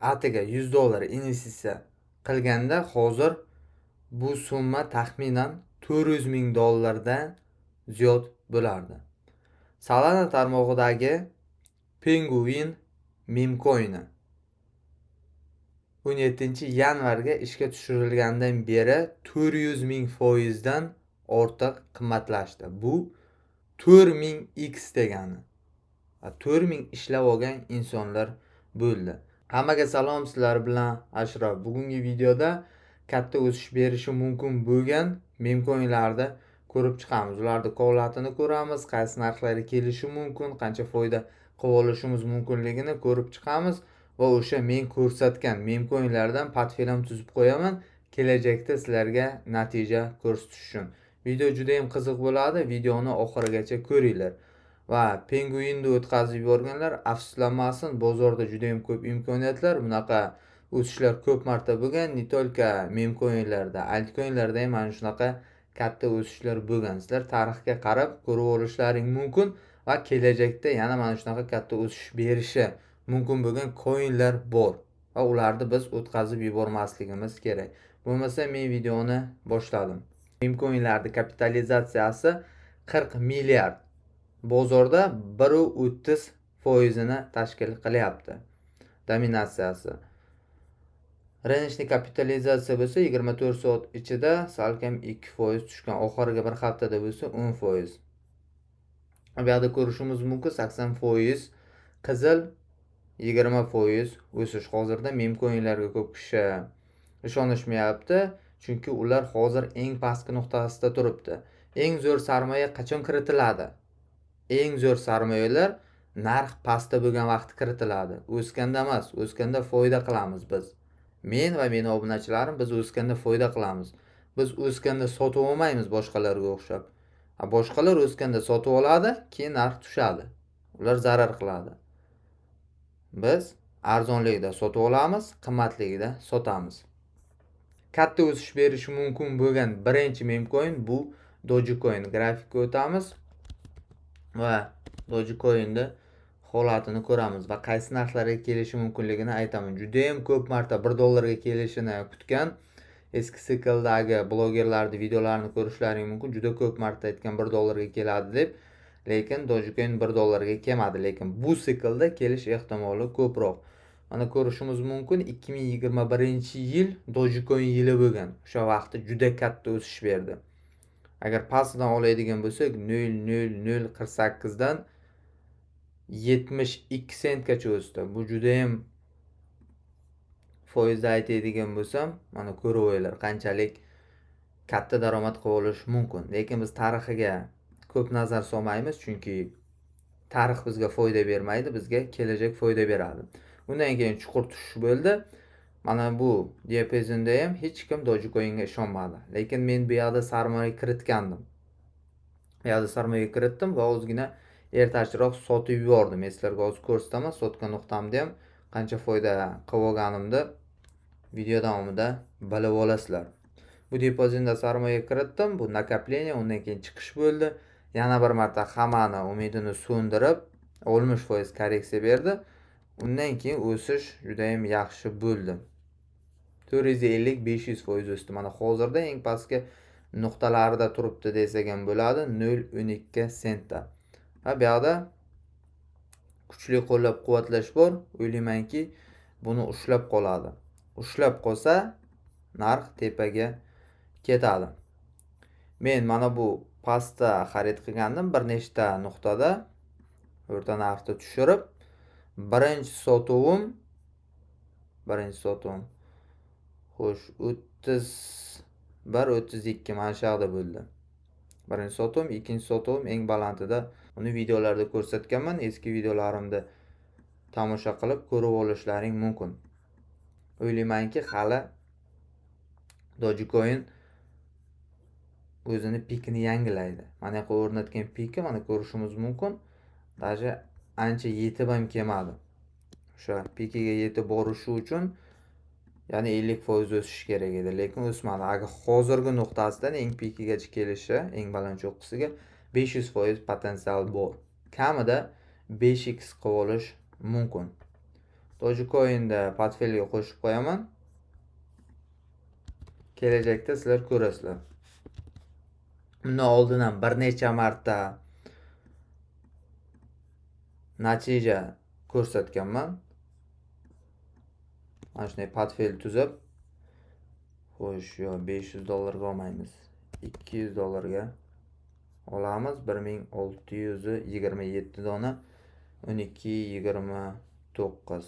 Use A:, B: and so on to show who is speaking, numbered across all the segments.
A: atiga $100 investitsiya qilganda hozir bu summa taxminan $400,000 dan ziyod bo'lardi. Solana tarmog'idagi Penguin meme coin'i 17-yanvarga ishga tushirilgandan beri 400,000% dan ortiq qimmatlashdi. Bu 4000x degani. 4000 ishlab olgan insonlar bo'ldi. Hammaga salom, sizlar bilan Ashraf. Bugungi videoda katta o'sish berishi mumkin bo'lgan meme coinlarni ko'rib chiqamiz. Ularning holatini ko'ramiz, qaysi narxlarga kelishi mumkin, qancha foyda qilib olishimiz mumkinligini ko'rib chiqamiz va o'sha men ko'rsatgan meme coinlardan portfelim tuzib qo'yaman, kelajakda sizlarga natija ko'rsatish uchun. Video juda ham qiziq bo'ladi. Videoni oxirigacha ko'ringlar. Va Penguinni o'tkazib yuborganlar afsuslanmasin, bozorda juda ham ko'p imkoniyatlar, bunaqa o'sishlar ko'p marta bo'lgan. Ne только meme coinlarda, altcoinlarda ham mana shunaqa katta o'sishlar bo'lgan. Sizlar tarixga qarab ko'rib olishlaring mumkin va kelajakda yana mana shunaqa katta o'sish berishi mumkin bo'lgan coinlar bor va ularni biz o'tkazib yubormasligimiz kerak. Bo'lmasa men videoni boshladim. Meme coinlarning kapitalizatsiyasi 40 milliard. Bozorda 1.30% tashkil qilyapti. Dominatsiyasi. Range kapitalizatsiya bo'lsa 24 soat ichida salkam 2% tushgan. Oxirgi bir haftada bo'lsa 10%. Bu yerda ko'rishimiz mumkin 80% qizil, 20% o'sish. Hozirda meme coinlarga ko'p kishi ishonishmayapti, chunki ular hozir eng pastki nuqtasida turibdi. Eng zo'r sarmoya qachon kiritiladi? Eng zo'r sarmoyalar narx pastda bo'lgan vaqt kiritiladi. O'sganda emas, o'sganda foyda qilamiz biz. Men va mening obunachilarim biz o'sganda foyda qilamiz. Biz o'sganda sotib olmaymiz boshqalarga o'xshab. Boshqalar o'sganda sotib oladi, keyin narx tushadi. Ular zarar qiladi. Biz arzonligida sotib olamiz, qimmatligida sotamiz. Katta o'sish berishi mumkin bo'lgan birinchi meme coin bu Dogecoin. Grafikka o'tamiz va Dogecoin'da holatini ko'ramiz va qaysi narxlarga kelishi mumkinligini aytaman. Juda ham ko'p marta $1 ga kelishini kutgan eski sikldagi blogerlarning videolarini ko'rishlaring mumkin. Juda ko'p marta aytgan $1 ga keladi deb, lekin Dogecoin $1 ga kelmadi, lekin bu siklda kelish ehtimoli ko'proq. Mana ko'rishimiz mumkin 2021-yil Dogecoin yili bo'lgan. O'sha vaqtda juda katta o'sish berdi. Agar pastdan oladigan bo'lsak 0.0048 dan 72 sentgacha o'sdi. Bu juda ham foizda aytadigan bo'lsam, mana ko'rib o'ylar qanchalik katta daromad qilib olish mumkin. Lekin biz tarixiga ko'p nazar solmaymiz, chunki tarix bizga foyda bermaydi, bizga kelajak foyda beradi. Undan keyin chuqur tushish bo'ldi. Mana bu diapazonda ham hech kim Dogecoin'ga ishonmadi. Lekin men bu yerda sarmoya kiritgandim. Bu yerda sarmoya kiritdim va ozgina ertachiroq sotib yubordim. Sizlarga hozir ko'rsataman, sotgan nuqtamda ham qancha foyda qilib olganimni video davomida bilib olasizlar. Bu depozitda sarmoya kiritdim, bu nakapleniya, undan keyin chiqish bo'ldi. Yana bir marta hammani umidini so'ndirib 60% korreksiya berdi. Undan keyin o'sish juda ham yaxshi bo'ldi. 450-500% o'sdi. Mana hozirda eng pastki nuqtalarida turibdi desak ham bo'ladi, 0.12 sentda. Va bu yerda kuchli qo'llab-quvvatlash bor. O'ylaymanki, buni ushlab qoladi. Ushlab qolsa, narx tepaga ketadi. Men mana bu pastda xarid qilgandim, bir nechta nuqtada o'rta narxni tushirib, birinchi sotuvim xo'sh 31-32 mana shu yerda bo'ldi. Birinchi sotuvim, ikkinchi sotuvim eng balandida. Uni videolarda ko'rsatganman. Eski videolarimda tomosha qilib ko'rib olishlaring mumkin. O'ylaymanki, hali Dogecoin o'zini pikini yangilaydi. Mana yoqqa o'rnatgan piki mana ko'rishimiz mumkin. Даже ancha yetib ham kelmadi. O'sha pikiga yetib borishi uchun ya'ni 50% o'sish kerak edi, lekin o'smadi. Agar hozirgi nuqtasidan eng pikigacha kelishi, eng baland cho'qqisiga 500% potensial bor. Kamida 5x qilib olish mumkin. Dogecoin'da portfelga qo'shib qo'yaman. Kelajakda sizlar ko'rasizlar. Bundan oldin ham bir necha marta natija ko'rsatganman. Mana shunday portfel tuzib, xo'sh, yo $500 olmaymiz. $200 olamiz. 1627 dona 12.29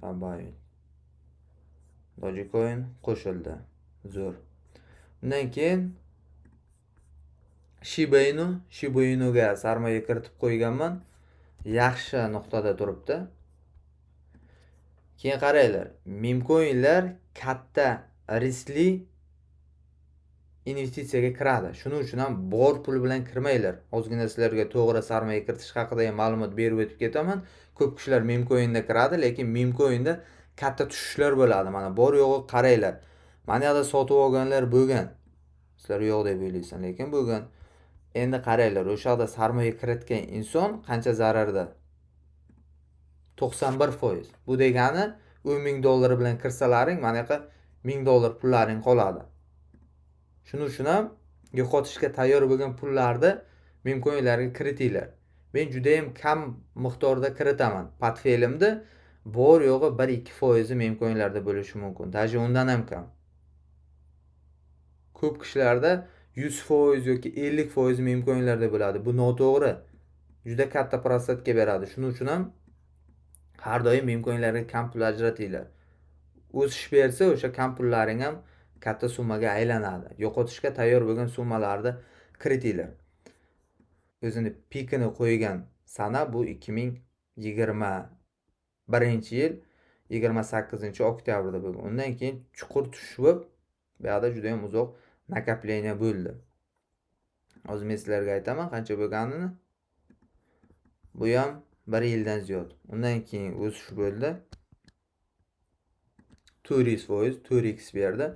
A: babayt. Dogecoin qo'shildi. Zo'r. Undan keyin Shiba Inuga sarmoya kiritib qo'yganman. Yaxshi nuqtada turibdi. Keyin qaranglar, meme coinlar katta riskli investitsiyaga kiradi. Shuning uchun ham bor pul bilan kirmanglar. Ozgina sizlarga to'g'ri sarmoya kiritish haqida ham ma'lumot berib o'tib ketaman. Ko'p kishilar meme coinda kiradi, lekin meme coinda katta tushishlar bo'ladi. Mana bor yo'g'i qaranglar. Mana yoqda sotib olganlar bo'lgan. Sizlar yo'q deb o'ylaysan, lekin bo'lgan. Endi qaranglar, o'sha yoqda sarmoya kiritgan inson qancha zararda? 91%. Bu degani $10,000 bilan kirsalaring, mana yoqqa $1000 pullaring qoladi. Shuning uchun ham yo'qotishga tayyor bo'lgan pullarni meme coinlarga kiritinglar. Men juda ham kam miqdorda kiritaman. Portfelimda bor yo'g'i 1-2% meme coinlarda bo'lishi mumkin. Даже undan ham kam. Ko'p kishilarda 100% yoki 50% meme coinlarda bo'ladi. Bu noto'g'ri. Juda katta prosentga beradi. Shuning uchun ham har doim meme coinlarga kam pul ajratinglar. O'sish bersa, o'sha kam pullaring ham katta summaga aylanadi. Yo'qotishga tayyor bo'lgan summalarni kiritinglar. O'zini pikini qo'ygan sana bu 2021-yil 28-oktyabrda bo'lgan. Undan keyin chuqur tushish bo'lib, bu yerda juda ham uzoq nakapleniya bo'ldi. Hozir men sizlarga aytaman qancha bo'lganini. Bu ham 1 yildan ziyod. Undan keyin o'sish bo'ldi. 400%, 4x berdi.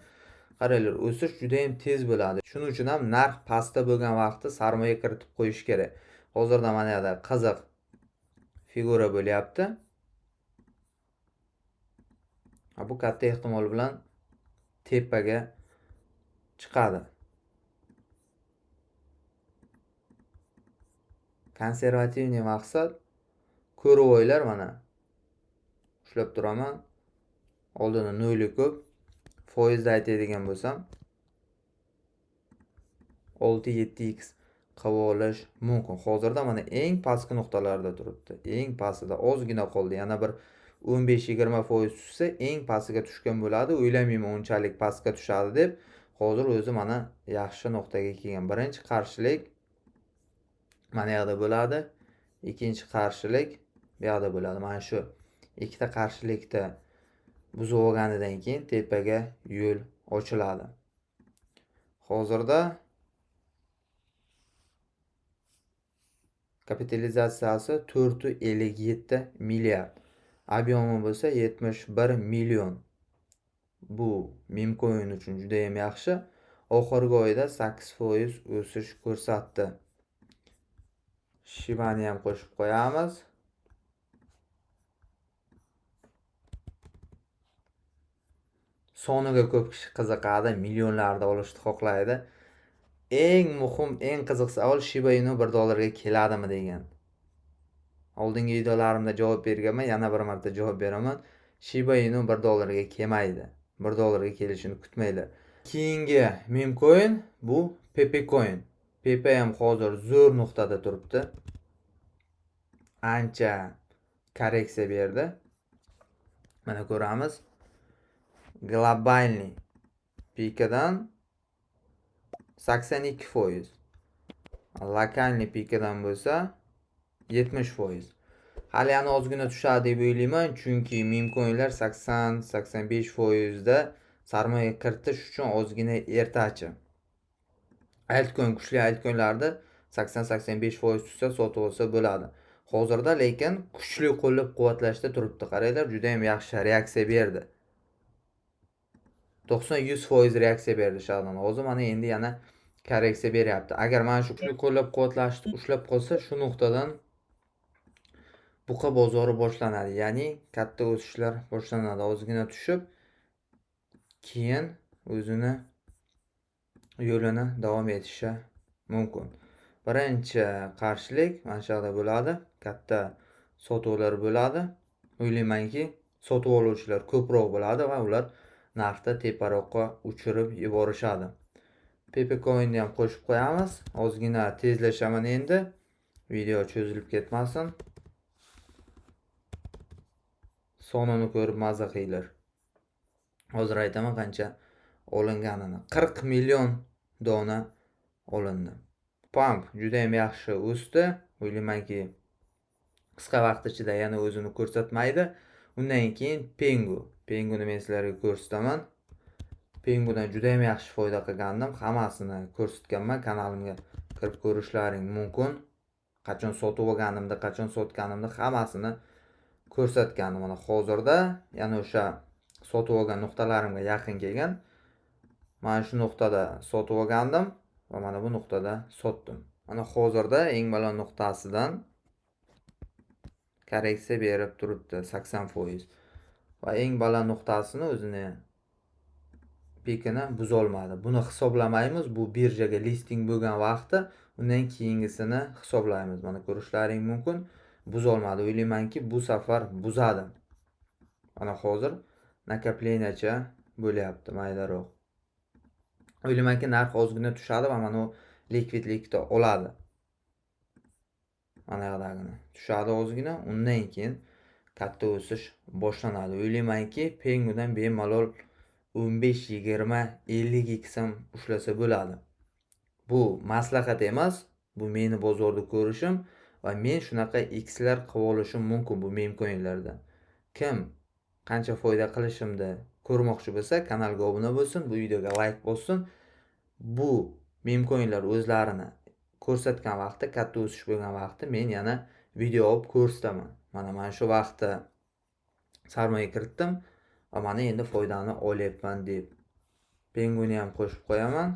A: Qaranglar, o'sish juda ham tez bo'ladi. Shuning uchun ham narx pastda bo'lgan vaqtda sarmoya kiritib qo'yish kerak. Hozirda mana yerda qiziq figura bo'lyapti. Bu katta ehtimol bilan tepaga chiqadi. Konservativniy maqsad ko'rib o'ylar mana. Ushlab turaman. Oldini nolli ko'p. Foizda aytadigan bo'lsam 6-7x qilib olish mumkin. Hozirda mana eng pastki nuqtalarda turibdi. Eng pastida ozgina qoldi. Yana bir 15-20% tushsa eng pastiga tushgan bo'ladi. O'ylamayman unchalik pastga tushadi deb. Hozir o'zi mana yaxshi nuqtaga kelgan. Birinchi qarshilik mana yoqda bo'ladi. Ikkinchi qarshilik bu yoqda bo'ladi. Mana shu ikkita qarshilikda buzib olganidan keyin tepaga yo'l ochiladi. Hozirda kapitalizatsiyasi 457 milliard. Obyomi bo'lsa 71 million. Bu meme coin uchun juda ham yaxshi. Oxirgi oyda 8% o'sish ko'rsatdi. Shibani ham qo'shib qo'yamiz. Soniga ko'p kishi qiziqadi, millionlarda olishni xohlaydi. Eng muhim, eng qiziq savol Shiba Inu $1 keladimi degan. Oldingi videolarimda javob berganman, yana bir marta javob beraman. Shiba Inu $1 kelmaydi. $1 kelishini kutmanglar. Keyingi meme coin bu Pepe coin. Pepe ham hozir zo'r nuqtada turibdi. Ancha korreksiya berdi. Mana ko'ramiz. Globalniy pikadan 82%. Lokalniy pikadan bo'lsa 70%. Hali yana ozgina tushadi deb o'ylayman, chunki meme coinlar 80-85% da sarmoya kiritish uchun ozgina ertachi. Altcoin, kuchli altcoinlarda 80-85% tushsa sotib olsa bo'ladi. Hozirda lekin kuchli qo'llab-quvvatlashda turibdi. Qaranglar, juda ham yaxshi reaksiya berdi. 90-100% reaksiya berdi shahdan. Hozir mana endi yana korreksiya beryapti. Agar mana shu kuchli qo'llab-quvvatlashni ushlab qolsa, shu nuqtadan buqa bozori boshlanadi, ya'ni katta o'sishlar boshlanadi. Ozgina tushib, keyin o'zini yo'lini davom etishi mumkin. Birinchi qarshilik mana shu yerda bo'ladi. Katta sotuvlar bo'ladi. O'ylaymanki, sotib oluvchilar ko'proq bo'ladi va ular narxni teparoqqa uchirib yuborishadi. Pepe Coin'ni ham qo'shib qo'yamiz. Ozgina tezlashaman endi. Video cho'zilib ketmasin. Sonini ko'rib maza qilinglar. Hozir aytaman qancha olinganini. 40 million dona olindi. Pump juda ham yaxshi o'sdi. O'ylaymanki, qisqa vaqt ichida yana o'zini ko'rsatmaydi. Undan keyin Penguni men sizlarga ko'rsataman. Pengudan juda ham yaxshi foyda qilgandim. Hammasini ko'rsatganman. Kanalimga kirib ko'rishlaring mumkin. Qachon sotib olganimda, qachon sotganimda hammasini ko'rsatgandim. Mana hozirda yana o'sha sotib olgan nuqtalarimga yaqin kelgan. Mana shu nuqtada sotib olgandim va mana bu nuqtada sotdim. Mana hozirda eng baland nuqtasidan korreksiya berib turibdi 80%. Va eng baland nuqtasini o'zini pikini buzolmadi. Buni hisoblamaymiz. Bu birjaga listing bo'lgan vaqti, undan keyingisini hisoblaymiz. Mana ko'rishlaring mumkin. Buzolmadi. O'ylaymanki, bu safar buzadi. Mana hozir nakapleniyacha bo'lyapti maydaroq. O'ylaymanki, narx ozgina tushadi va mana u likvidlikni oladi. Mana yoqdagini tushadi ozgina, undan keyin katta o'sish boshlanadi. O'ylaymanki, Pengudan bemalol 15, 20, 50 xm ushlasa bo'ladi. Bu maslahat emas, bu meni bozorda ko'rishim va men shunaqa x'lar qilib olishim mumkin bu mem coinlarda. Kim qancha foyda qilishimni ko'rmoqchi bo'lsa, kanalga obuna bo'lsin, bu videoga like bossin. Bu mem coinlar o'zlarini ko'rsatgan vaqtda, katta o'sish bo'lgan vaqtda men yana video olib ko'rsataman. Mana shu vaqtda sarmoya kiritdim va mana endi foydani olyapman deb. Penguni ham qo'shib qo'yaman.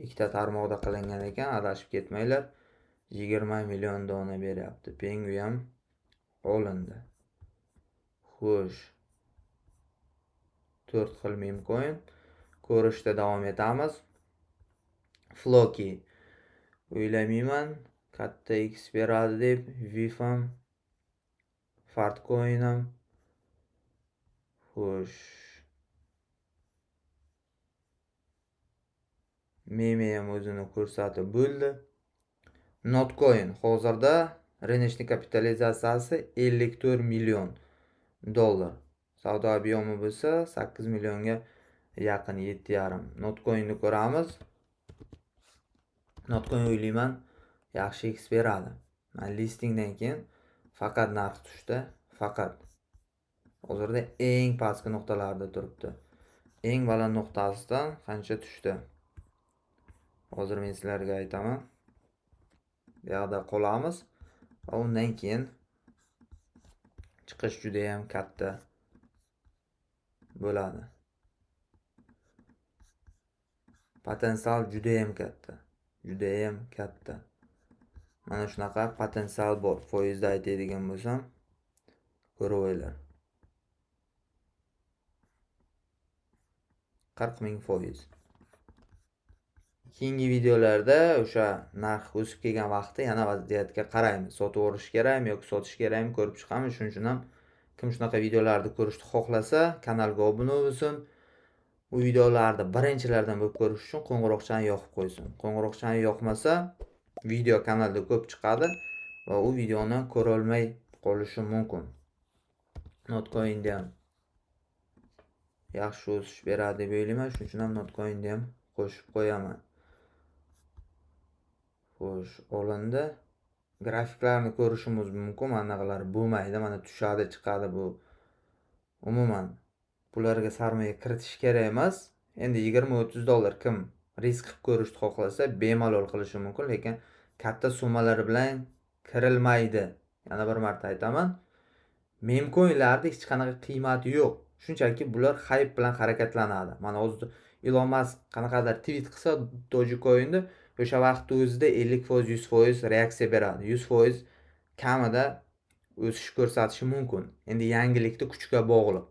A: Ikkita tarmoqda qilingan ekan, adashib ketmanglar. 20 million dona beryapti. Pengu ham olindi. Xo'sh. 4 xil mem coin ko'rishda davom etamiz. Floki o'ylamayman katta X beradi deb. Vifam, Fartcoin ham. Xo'sh. Meme ham o'zini ko'rsatib bo'ldi. Notcoin hozirda rыночный kapitalizatsiyasi 54 million dollar. Savdo obyomi bo'lsa 8 millionga yaqin, 7,5. Notcoinni ko'ramiz. Notcoin o'ylayman yaxshi X beradi. Men listingdan keyin faqat narx tushdi, faqat. Hozirda eng pastki nuqtalarda turibdi. Eng baland nuqtasidan qancha tushdi? Hozir men sizlarga aytaman. Bu yerda qolamiz va undan keyin chiqish juda ham katta bo'ladi. Potensial juda ham katta. Juda ham katta. Mana shunaqa potensial bor. Foizda aytadigan bo'lsam, ko'rib o'ylar. 40,000%. Keyingi videolarda o'sha narx o'sib kelgan vaqtda yana vaziyatga qaraymiz. Sotib olish kerakmi yoki sotish kerakmi ko'rib chiqamiz. Shuning uchun ham kim shunaqa videolarni ko'rishni xohlasa, kanalga obuna bo'lsin. Bu videolarni birinchilardan bo'lib ko'rish uchun qo'ng'iroqchani yoqib qo'ysin. Qo'ng'iroqchani yoqmasa, video kanalda ko'p chiqadi va u videoni ko'ra olmay qolishi mumkin. Notcoin'da ham yaxshi o'sish beradi deb o'ylayman. Shuning uchun ham Notcoin'da ham qo'shib qo'yaman. Xo'sh, olindi. Grafiklarni ko'rishimiz mumkin. Manaqalar bo'lmaydi. Mana tushadi, chiqadi bu. Umuman bularga sarmoya kiritish kerak emas. Endi 20-30 dollar kim risk qilib ko'rishni xohlasa, bemalol qilishi mumkin, lekin katta summalar bilan kirilmaydi. Yana bir marta aytaman. Mem coinlarda hech qanaqa qiymati yo'q. Shunchaki bular hype bilan harakatlanadi. Mana hozir Elon Musk qanaqadir tweet qilsa Dogecoin'da o'sha vaqtni o'zida 50%, 100% reaksiya beradi. 100% kamida o'sish ko'rsatishi mumkin. Endi yangilikni kuchga bog'liq.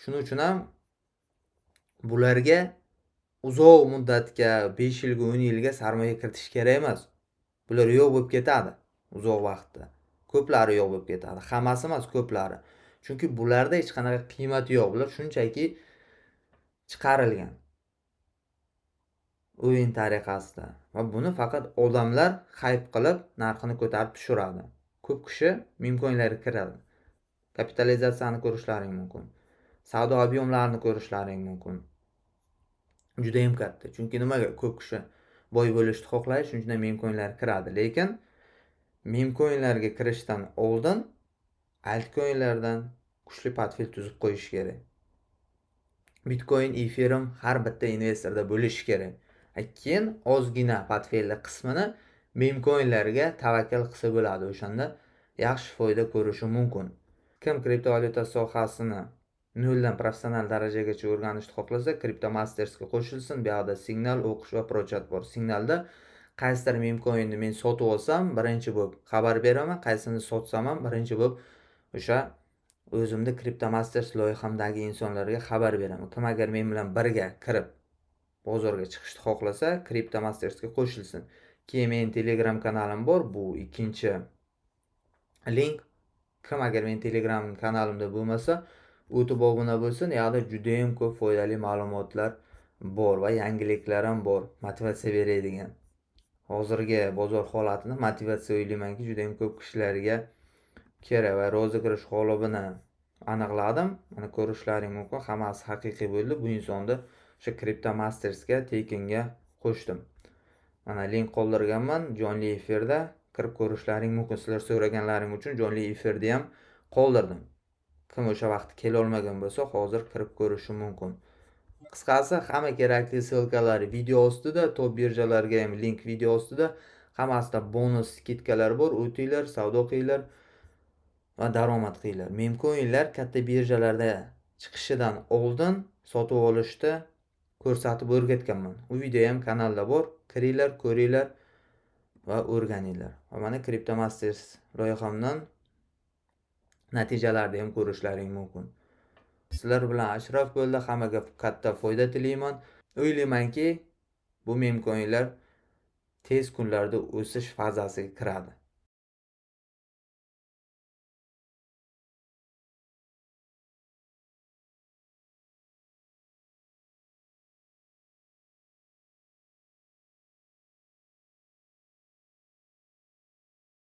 A: Shuning uchun ham bularga uzoq muddatga 5 yilga, 10 yilga sarmoya kiritish kerak emas. Bular yo'q bo'lib ketadi uzoq vaqtda. Ko'plari yo'q bo'lib ketadi. Hammasi emas, ko'plari. Chunki bularda hech qanaqa qiymati yo'q. Bular shunchaki chiqarilgan. O'yin tariqasida. Va buni faqat odamlar hayp qilib narxini ko'tarib tushiradi. Ko'p kishi meme coinlarga kiradi. Kapitalizatsiyani ko'rishlaring mumkin. Savdo ob'yomlarini ko'rishlaring mumkin. Juda ham katta. Chunki nimaga ko'p kishi boy bo'lishni xohlaydi, shuning uchun meme coinlarga kiradi. Lekin meme coinlarga kirishdan oldin altcoinlardan kuchli portfel tuzib qo'yish kerak. Bitcoin, Ethereum har bitta investorda bo'lishi kerak. Keyin ozgina portfelli qismini meme coinlarga tavakkal qilsa bo'ladi. O'shanda yaxshi foyda ko'rishi mumkin. Kim kriptovalyuta sohasini noldan professional darajagacha o'rganishni xohlasa, CryptoMastersga qo'shilsin. Bu yerda signal, o'qish va prochat bor. Signalda qaysidir meme coinni men sotib olsam, birinchi bo'lib xabar beraman, qaysini sotsam ham birinchi bo'lib o'sha o'zimni CryptoMasters loyihamdagi insonlarga xabar beraman. Kim agar men bilan birga kirib bozorga chiqishni xohlasa, CryptoMastersga qo'shilsin. Keyin men Telegram kanalim bor, bu ikkinchi link. Kim agar men Telegram kanalimda bo'lmasa, o'tib obuna bo'lsin. U yerda juda ham ko'p foydali ma'lumotlar bor va yangiliklar ham bor, motivatsiya beradigan. Hozirgi bozor holatini motivatsiya o'ylaymanki, juda ham ko'p kishilarga kerak va rozigirish g'olibini aniqladim. Mana ko'rishlaring mumkin, hammasi haqiqiy bo'ldi. Bu insonni o'sha CryptoMastersga tekinga qo'shdim. Mana link qoldirganman, jonli efirda kirib ko'rishlaring mumkin. Sizlar so'raganlaring uchun jonli efirda ham qoldirdim. Kim o'sha vaqt kela olmagan bo'lsa, hozir kirib ko'rishi mumkin. Qisqasi, hamma kerakli ssilkalar video ostida, top birjalarga ham link video ostida. Hammasida bonus skidkalar bor. O'tinglar, savdo qilinglar va daromad qilinglar. Meme coinlar katta birjalarda chiqishidan oldin sotib olishda ko'rsatib o'rgatganman. U video ham kanalda bor. Kiringlar, ko'ringlar va o'rganinglar. Va mana CryptoMasters loyihamdan natijalarni ham ko'rishlaring mumkin. Sizlar bilan Ashraf bo'ldi. Hammaga katta foyda tilayman. O'ylaymanki, bu meme coinlar tez kunlarda o'sish fazasiga kiradi.